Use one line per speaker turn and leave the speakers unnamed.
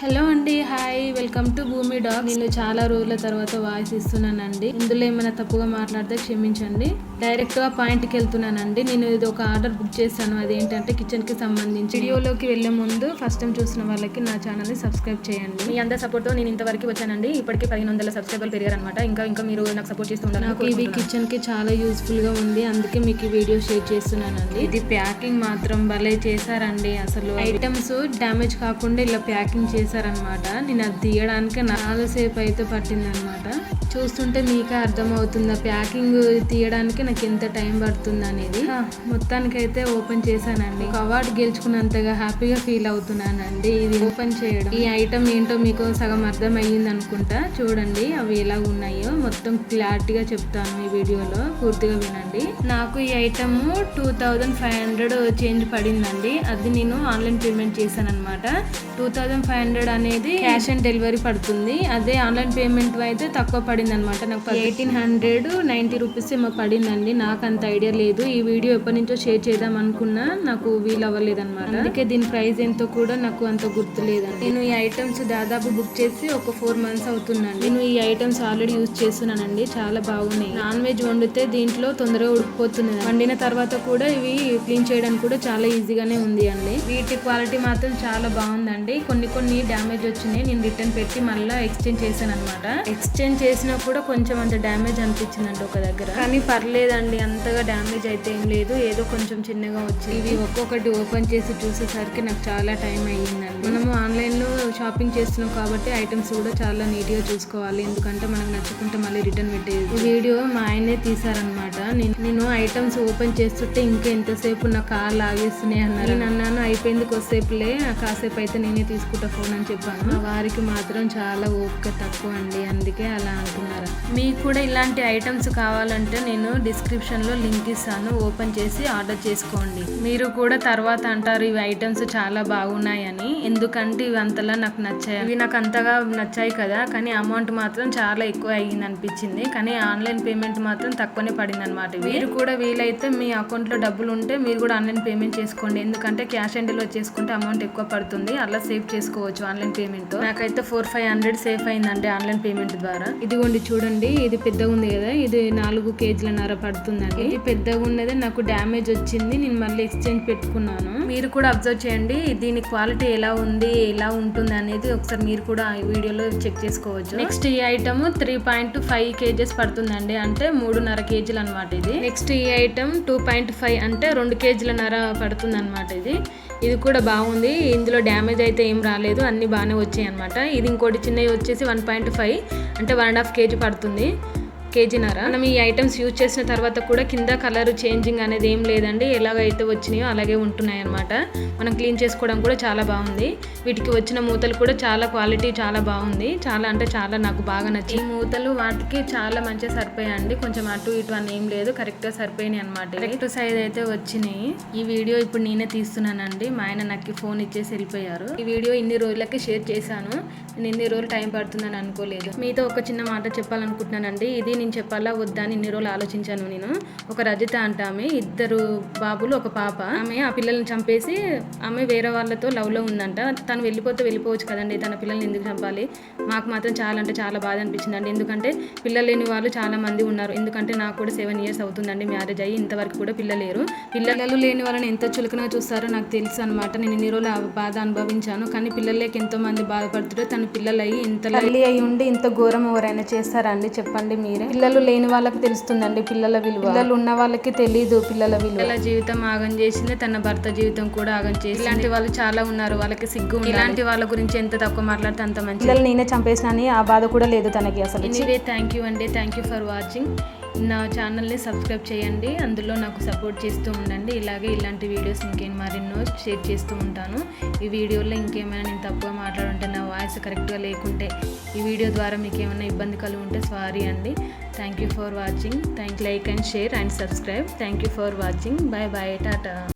Hello అండి, hi, welcome to భూమి dog. నేను చాలా రోజుల తర్వాత వాయిస్ ఇస్తున్నానండి. ఇందులో ఏమైనా తప్పుగా మాట్లాడితే క్షమించండి. డైరెక్ట్ గా పాయింట్ కి వెళ్తున్నానండి. నేను ఇది ఒక ఆర్డర్ బుక్ చేశాను. అదేంటంటే కిచెన్ కి సంబంధించి. వీడియోలోకి వెళ్లే ముందు ఫస్ట్ టైం చూసిన వాళ్ళకి నా ఛానల్ ని సబ్స్క్రైబ్ చేయండి.
మీ అందరి సపోర్ట్ తో నేను ఇంతవరకు వచ్చానండి. ఇప్పటికి 1500 సబ్స్క్రైబర్లు పెరిగారనమాట. ఇంకా మీరు నాకు సపోర్ట్ చేస్తూ ఉండాలి.
నాకు ఇది కిచెన్ కి చాలా యూస్ఫుల్ గా ఉంది, అందుకే మీకు ఈ వీడియో షేర్ చేస్తున్నానండి. ఇది ప్యాకింగ్ మాత్రం భలే చేశారండి. అసలు ఐటమ్స్ డ్యామేజ్ కాకుండా ఇలా ప్యాకింగ్ చేశారనమాట. నేను అది తీయడానికి చాలాసేపు అయితే పట్టిందనమాట. చూస్తుంటే మీకే అర్థమవుతుంది ప్యాకింగ్ తీయడానికి నాకు ఎంత టైం పడుతుంది అనేది. మొత్తానికైతే ఓపెన్ చేశానండి. అవార్డు గెలుచుకున్నంతగా హ్యాపీగా ఫీల్ అవుతున్నానండి ఇది ఓపెన్ చేయడం. ఈ ఐటమ్ ఏంటో మీకు సగం అర్థం అయ్యింది అనుకుంటా. చూడండి అవి ఎలా ఉన్నాయో మొత్తం క్లారిటీగా చెప్తాను ఈ వీడియోలో, పూర్తిగా వినండి. నాకు ఈ ఐటమ్ 2500 చేంజ్ పడిందండి. అది నేను ఆన్లైన్ పేమెంట్ చేశాను అనమాట. 2500 అనేది క్యాష్ ఆన్ డెలివరీ పడుతుంది. అదే ఆన్లైన్ పేమెంట్ అయితే తక్కువ పడింది అనమాట. నాకు 1890 రూపీస్ ఏమో పడిందండి. నాకు అంత ఐడియా లేదు. ఈ వీడియో ఎప్పటి నుంచో షేర్ చేద్దాం అనుకున్నా నాకు వీలు అవ్వలేదు అనమాట. అందుకే దీని ప్రైస్ ఎంతో కూడా నాకు అంత గుర్తు లేదండి. నేను ఈ ఐటమ్స్ దాదాపు బుక్ చేసి ఒక 4 months అవుతుందండి. నేను ఈ ఐటమ్స్ ఆల్రెడీ యూజ్ చేస్తున్నానండి. చాలా బాగున్నాయి. నాన్ వెజ్ వండితే దీంట్లో తొందరగా ఉడికిపోతుంది. వండిన తర్వాత కూడా ఇవి క్లీన్ చేయడానికి కూడా చాలా ఈజీగానే ఉంది అండి. వీటి క్వాలిటీ మాత్రం చాలా బాగుందండి. కొన్ని డ్యామేజ్ వచ్చినాయి. నేను రిటర్న్ పెట్టి మళ్ళీ ఎక్స్చేంజ్ చేశాను అనమాట. ఎక్స్చేంజ్ చేసినా కూడా కొంచెం అంత డ్యామేజ్ అనిపించిందండి ఒక దగ్గర, కానీ పర్లేదండి, అంతగా డ్యామేజ్ అయితే ఏం లేదు. ఏదో కొంచెం చిన్నగా వచ్చి ఇవి ఒక్కొక్కటి ఓపెన్ చేసి చూసేసరికి నాకు చాలా టైం అయ్యిందండి. మనము ఆన్లైన్లో షాపింగ్ చేస్తున్నాం కాబట్టి ఐటమ్స్ కూడా చాలా నీట్గా చూసుకోవాలి. ఎందుకంటే మనకు నచ్చుకుంటే మళ్ళీ రిటర్న్ పెట్టేది. ఈ వీడియో మా ఆయనే తీసారనమాట. నేను ఐటమ్స్ ఓపెన్ చేస్తుంటే ఇంకా ఎంతసేపు నా కాళ్ళు లాగేస్తున్నాయి అన్నారు. నేను అన్నాను అయిపోయింది కొద్దిసేపులే, కాసేపు అయితే నేనే తీసుకుంటా ఫోన్ అని చెప్పాను. మా వారికి మాత్రం చాలా ఓపిక తక్కువ అండి, అందుకే అలా అంటున్నారు. మీకు కూడా ఇలాంటి ఐటమ్స్ కావాలంటే నేను డిస్క్రిప్షన్లో లింక్ ఇస్తాను, ఓపెన్ చేసి ఆర్డర్ చేసుకోండి. మీరు కూడా తర్వాత అంటారు ఇవి ఐటమ్స్ చాలా బాగున్నాయని. ఎందుకంటే ఇవి అంతలా నాకు నచ్చాయి. ఇవి నాకు అంతగా నచ్చాయి కదా, కానీ అమౌంట్ మాత్రం చాలా ఎక్కువ అయ్యింది అనిపించింది. కానీ ఆన్లైన్ పేమెంట్ మాత్రం తక్కువనే పడింది అనమాట. మీరు కూడా వీలైతే మీ అకౌంట్లో డబ్బులు ఉంటే మీరు కూడా ఆన్లైన్ పేమెంట్ చేసుకోండి. ఎందుకంటే క్యాష్ ఆన్ డెలివరీ చేసుకుంటే అమౌంట్ ఎక్కువ పడుతుంది. అలా సేవ్ చేసుకోవచ్చు ఆన్లైన్ పేమెంట్. నాకైతే 400-500 సేఫ్ అయిందండి ఆన్లైన్ పేమెంట్ ద్వారా. ఇదిగోండి చూడండి, ఇది పెద్దగా ఉంది కదా, ఇది 4 kg పడుతుందండి. ఇది పెద్దగా ఉన్నదే నాకు డ్యామేజ్ వచ్చింది. నేను మళ్ళీ ఎక్స్చేంజ్ పెట్టుకున్నాను. మీరు కూడా అబ్జర్వ్ చేయండి దీని క్వాలిటీ ఎలా ఉంది, ఎలా ఉంటుంది అనేది ఒకసారి మీరు కూడా ఈ వీడియోలో చెక్ చేసుకోవచ్చు. నెక్స్ట్ ఈ ఐటమ్ 3.5 kgs పడుతుందండి, అంటే 3.5 kg అనమాట ఇది. నెక్స్ట్ ఈ ఐటమ్ 2.5 అంటే 2 kg పడుతుంది అనమాట. ఇది కూడా బాగుంది. ఇందులో డ్యామేజ్ అయితే ఏం రాలేదు, అన్ని బాగానే వచ్చాయి అనమాట. ఇది ఇంకోటి చిన్నవి వచ్చేసి 1.5 అంటే 1.5 kg పడుతుంది, కేజీన్నర. మనం ఈ ఐటమ్స్ యూజ్ చేసిన తర్వాత కూడా కింద కలర్ చేంజింగ్ అనేది ఏం లేదండి, ఎలాగైతే వచ్చినాయో అలాగే ఉంటున్నాయి అనమాట. మనం క్లీన్ చేసుకోవడం కూడా చాలా బాగుంది. వీటికి వచ్చిన మూతలు కూడా చాలా క్వాలిటీ చాలా బాగుంది. చాలా అంటే చాలా నాకు బాగా నచ్చింది. ఈ మూతలు వాటికి చాలా మంచిగా సరిపోయాయండి. కొంచెం అటు ఇటు అని ఏం లేదు, కరెక్ట్గా సరిపోయినాయి అనమాట. కరెక్ట్ సైజ్ అయితే వచ్చినాయి. ఈ వీడియో ఇప్పుడు నేనే తీస్తున్నానండి. మా ఆయన నాకు ఫోన్ ఇచ్చేసి వెళ్ళిపోయారు. ఈ వీడియో ఇన్ని రోజులకి షేర్ చేశాను. నేను ఇన్ని రోజులు టైం పడుతుందని అనుకోలేదు. మీతో ఒక చిన్న మాట చెప్పాలనుకుంటున్నానండి. ఇది నేను చెప్పాలా వద్దా అని ఇన్ని రోజులు ఆలోచించాను నేను. ఒక రజిత అంటే ఆమె 2 బాబులు 1 పాప. ఆమె ఆ పిల్లల్ని చంపేసి ఆమె వేరే వాళ్ళతో లవ్లో ఉందంట. తను వెళ్ళిపోవచ్చు కదండి, తన పిల్లల్ని ఎందుకు చంపాలి? మాకు మాత్రం చాలా అంటే చాలా బాధ అనిపించిందండి. ఎందుకంటే పిల్లలు లేని వాళ్ళు చాలా మంది ఉన్నారు. ఎందుకంటే నాకు కూడా 7 years అవుతుందండి మ్యారేజ్ అయ్యి, ఇంతవరకు కూడా పిల్లలు లేరు. పిల్లలు లేని వాళ్ళని ఎంత చులకనగా చూస్తారో నాకు తెలుసు అనమాట. నేను ఇన్ని రోజులు ఆ బాధ అనుభవించాను. కానీ పిల్లలు లేక ఎంతో మంది బాధపడుతుంటే తన పిల్లలు అయ్యి ఇంత తల్లి అయి ఉండి ఇంత ఘోరం ఎవరైనా చేస్తారా అండి? చెప్పండి మీరే. పిల్లలు లేని వాళ్ళకి తెలుస్తుందండి పిల్లల విలువ, పిల్లలు ఉన్న వాళ్ళకి తెలీదు పిల్లల విలువ. పిల్లల జీవితం ఆగం చేసింది, తన భర్త జీవితం కూడా ఆగం చేసింది. ఇలాంటి వాళ్ళు చాలా ఉన్నారు, వాళ్ళకి సిగ్గు. ఇలాంటి వాళ్ళ గురించి ఎంత తక్కువ మాట్లాడితే అంత మంచి. పిల్లలు నేనే చంపేసిన అని ఆ బాధ కూడా లేదు తనకి అసలు. ఎనీవే థ్యాంక్ యూ అండి, థ్యాంక్ యూ ఫర్ వాచింగ్. నా ఛానల్ని సబ్స్క్రైబ్ చేయండి, అందులో నాకు సపోర్ట్ చేస్తూ ఉండండి. ఇలాగే ఇలాంటి వీడియోస్ మరెన్నో షేర్ చేస్తూ ఉంటాను. ఈ వీడియోలో ఇంకేమైనా నేను తప్పుగా మాట్లాడుంటే, నా వాయిస్ కరెక్ట్గా లేకుంటే, ఈ వీడియో ద్వారా మీకు ఏమైనా ఇబ్బంది కలిగి ఉంటే సారీ అండి. Thank you for watching. Like and share and subscribe. Thank you for watching. Bye bye, Tata.